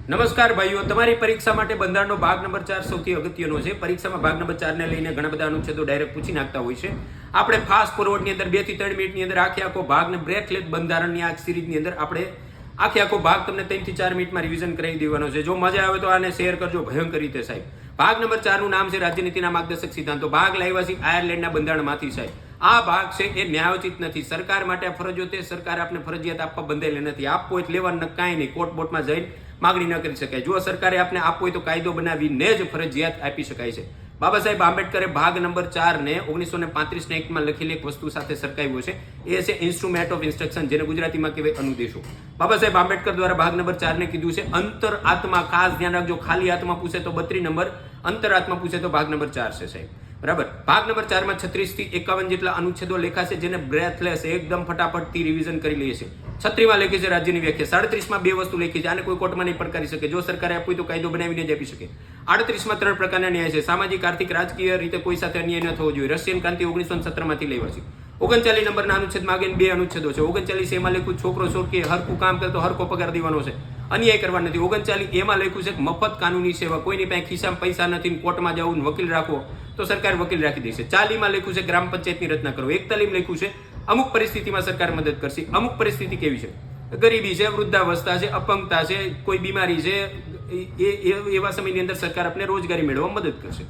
નમસ્કાર ભાઈઓ, તમારી પરીક્ષા માટે બંધારણનો ભાગ નંબર 4 સૌથી અગત્યનો છે. પરીક્ષામાં ભાગ નંબર 4 ને લઈને ઘણા બધા અનુચ્છેદો ડાયરેક્ટ પૂછી નાખતા હોય છે. આપણે ફાસ્ટ ફોરવર્ડની અંદર 2 થી 3 મિનિટની અંદર આખો ભાગને બ્રેક લેત બંધારણની આ સિરીઝની અંદર આપણે આખો ભાગ તમને 3 થી 4 મિનિટમાં રિવિઝન કરાવી દેવાનો છે. જો મજા આવે તો આને શેર કરજો ભયંકર રીતે સાહેબ. ભાગ નંબર 4 નું નામ છે રાજ્યનીતિના માર્ગદર્શક સિદ્ધાંતો. ભાગ લાવ્યા છે આયર્લેન્ડના બંધારણમાંથી સાહેબ. આ ભાગ છે એ ન્યાયોચિત નથી. સરકાર માટે ફરજો તે સરકાર આપણે ફરજિયાત આપવા બંધાયેલી નથી. આપવો એટલે લેવાનું કાંઈ નહીં, કોર્ટ બોર્ટમાં જઈને માગણી ન કરી શકાય. જો સરકારે આપને આપવો હોય તો કાયદો બનાવીને જ ફરજિયાત આપી શકાય છે. બાબા સાહેબ આંબેડકરે ભાગ નંબર 4 ને 1935 ના એક્ટમાં લખેલી એક વસ્તુ સાથે સરખાવ્યો છે. એ છે ઇન્સ્ટ્રુમેન્ટ ઓફ ઇન્સ્ટ્રક્શન, જેને ગુજરાતીમાં કહેવાય અનુદેશો. બાબા સાહેબ આંબેડકર દ્વારા ભાગ નંબર 4 ને કીધું છે અંતર આત્મા. ખાસ ધ્યાન રાખજો, ખાલી આત્મા પૂછે તો 32 નંબર, અંતર આત્મા પૂછે તો ભાગ નંબર 4 છે સાહેબ. બરાબર. ભાગ નંબર 4 માં 36 થી 51 જેટલા અનુચ્છેદો લેખાશે, જેને બ્રેથલેસ એકદમ ફટાફટથી રિવિઝન કરી લઈએ છીએ. 36 માં લખી છે રાજ્યની વ્યાખ્યા. 37 માં 2 વસ્તુ લખી છે. આને કોઈ કોર્ટમાં નહીં પડકારી શકે. જો સરકારે આપ્યું તો કાયદો બનાવીને જ આપી શકે. 38 માં 3 પ્રકારના ન્યાય છે. સામાજિક, આર્થિક, રાજકીય રીતે કોઈ સાથે અન્યાય ન થવો જોઈએ. રશિયન ક્રાંતિ 1917 માંથી લેવા છે. 39 નંબરના અનુચ્છેદમાં આગળ 2 અનુચ્છેદો છે. 39 એમાં લખ્યું છોકરો છોકરી હરખું કામ કરે તો હરખો પગાર દેવાનો છે, અન્યાય કરવા નથી. 39 એમાં લખ્યું છે મફત કાનૂની સેવા. કોઈની પાસે ખિસ્સામાં પૈસા નથી, કોર્ટમાં જવું, વકીલ રાખવો તો સરકાર વકીલ રાખી દેશે. 40 માં લખ્યું છે ગ્રામ પંચાયતની રચના કરો. 41 લખ્યું છે અમુક પરિસ્થિતિમાં સરકાર મદદ કરશે. અમુક પરિસ્થિતિ કેવી છે? ગરીબી છે, વૃદ્ધાવસ્થા છે, અપંગતા છે, કોઈ બીમારી છે, એવા સમયની અંદર સરકાર આપણે રોજગારી મેળવવા મદદ કરશે.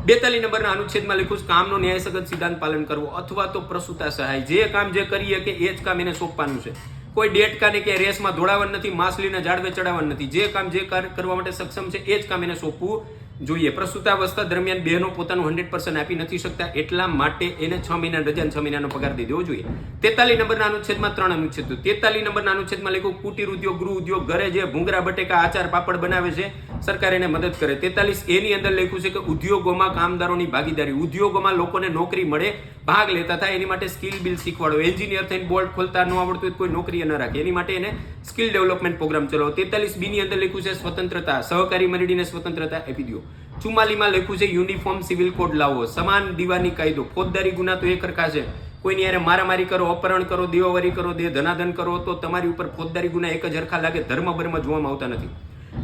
42 નંબરના અનુચ્છેદમાં લખ્યું છે કામનો ન્યાયસગત સિદ્ધાંત પાલન કરવો અથવા તો પ્રસૂતા સહાય. જે કામ જે કરીએ કે એ જ કામ એને સોંપવાનું છે. કોઈ ડેટકાને કે રેસમાં દોડાવવાનું નથી, માછલીને ઝાડવે ચડાવવાનું નથી. જે કામ જે કરવા માટે સક્ષમ છે એ જ કામ એને સોંપવું જોઈએ. પ્રસૂતાવસ્થા દરમિયાન બહેનો પોતાનું 100% આપી નથી શકતા, એટલા માટે એને 6 મહિના રજા, 6 મહિનાનો પગાર દઈ દેવો જોઈએ. 43 નંબરના અનુચ્છેદમાં 3 અનુચ્છેદો. 43 નંબરના અનુચ્છેદમાં લખ્યું કુટીર ઉદ્યોગ, ગૃહ ઉદ્યોગ, ઘરે જે ભૂંગરા, બટેકા, આચાર, પાપડ બનાવે છે સરકાર એને મદદ કરે. 43 એની અંદર લખ્યું છે કે ઉદ્યોગોમાં કામદારોની ભાગીદારી. ઉદ્યોગોમાં લોકોને નોકરી મળે, ભાગ લેતા થાય, એની માટે સ્કિલ બિલ શીખવાડો. એન્જિનિયર થઈને બોલ્ટ ખોલતા ન આવડતું હોય કોઈ નોકરી ન રાખે, એની માટે એને સ્કિલ ડેવલપમેન્ટ પ્રોગ્રામ ચલાવો. 43 બી ની અંદર લખ્યું છે સ્વતંત્રતા, સહકારી મંડળીને સ્વતંત્રતા આપી દો. 44 માં લખ્યું છે યુનિફોર્મ સિવિલ કોડ લાવો, સમાન દીવાની કાયદો. ફોજદારી ગુના તો એક સરખા છે. કોઈની યારે મારામારી કરો, અપહરણ કરો, દેવાવરી કરો, ધનાધન કરો તો તમારી ઉપર ફોજદારી ગુના એક જ સરખા લાગે. ધર્મ બર્મ જોવામાં આવતા નથી.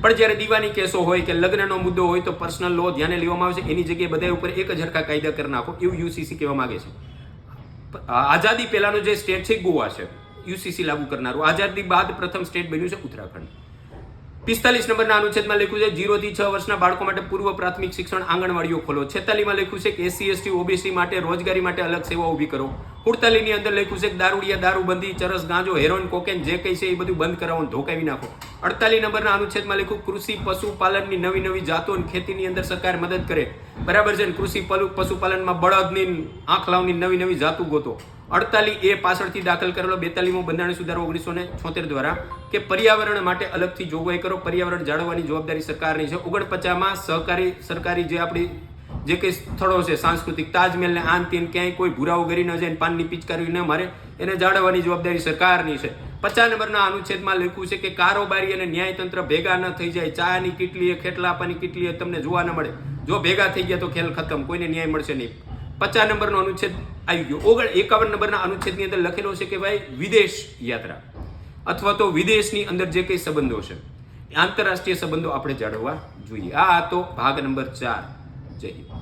પણ જ્યારે દીવાની કેસો હોય કે લગ્નનો મુદ્દો હોય તો પર્સનલ લો ધ્યાને લેવામાં આવે છે. એની જગ્યાએ બધા ઉપર એક જ સરખા કાયદા કરી નાખો, એવું યુસીસી કહેવા માંગે છે. આઝાદી પહેલાનો જે સ્ટેટ છે ગોવા છે યુસીસી લાગુ કરનારું. આઝાદી બાદ પ્રથમ સ્ટેટ બન્યું છે ઉત્તરાખંડ. 45 નંબરના અનુચ્છેદમાં લખ્યું છે 0 થી 6 વર્ષના બાળકો માટે પૂર્વ પ્રાથમિક શિક્ષણ આંગણવાડીઓ ખોલો. 46 માં લખ્યું છે કે એસસી એસટી ઓબીસી માટે રોજગારી માટે અલગ સેવા ઊભી કરો. 48 ની અંદર લખ્યું છે કે દારૂડિયા, દારૂબંધી, ચરસ, ગાંજો, હેરોઇન, કોકેન જે કંઈ છે એ બધું બંધ કરાવો, ધોકાવી નાખો. 48 નંબરના અનુચ્છેદમાં લખ્યું કૃષિ પશુપાલનની નવી ખેતીની અંદર સરકાર મદદ કરે. બરાબર છે ને? કૃષિ પશુપાલનમાં બળદની, આંખલાવની નવી જાતો ગોતો. 48 એ પાછળથી દાખલ કરેલો 42મો બંધારણ સુધારો 1976 દ્વારા કે પર્યાવરણ માટે અલગથી જોગવાઈ કરો. પર્યાવરણ જાળવવાની જવાબદારી સરકારની છે. 49 માં સરકારી જે આપણી જે કંઈ સ્થળો છે સાંસ્કૃતિક, તાજમહેલ ને આન તેન ક્યાંય કોઈ ભૂરાઓ ગરી ન જાય, પાનની પિચકારી ન મારે, એને જાળવવાની જવાબદારી સરકારની છે. 50 નંબરના અનુચ્છેદમાં લખ્યું છે કે કારોબારી અને ન્યાયતંત્ર ભેગા ન થઈ જાય. ચાની કીટલીએ, ખેટલા આપવાની કીટલીએ તમને જોવા ન મળે. જો ભેગા થઈ ગયા તો ખેલ ખતમ, કોઈને ન્યાય મળશે નહીં. 50 નંબરનો અનુચ્છેદ આવી ગયો. 51 નંબરના અનુચ્છેદની અંદર લખેલો છે કે ભાઈ વિદેશ યાત્રા અથવા તો વિદેશની અંદર જે કંઈ સંબંધો છે, આંતરરાષ્ટ્રીય સંબંધો આપણે જાળવવા જોઈએ. આ તો ભાગ નંબર 4. જય હિન્દ.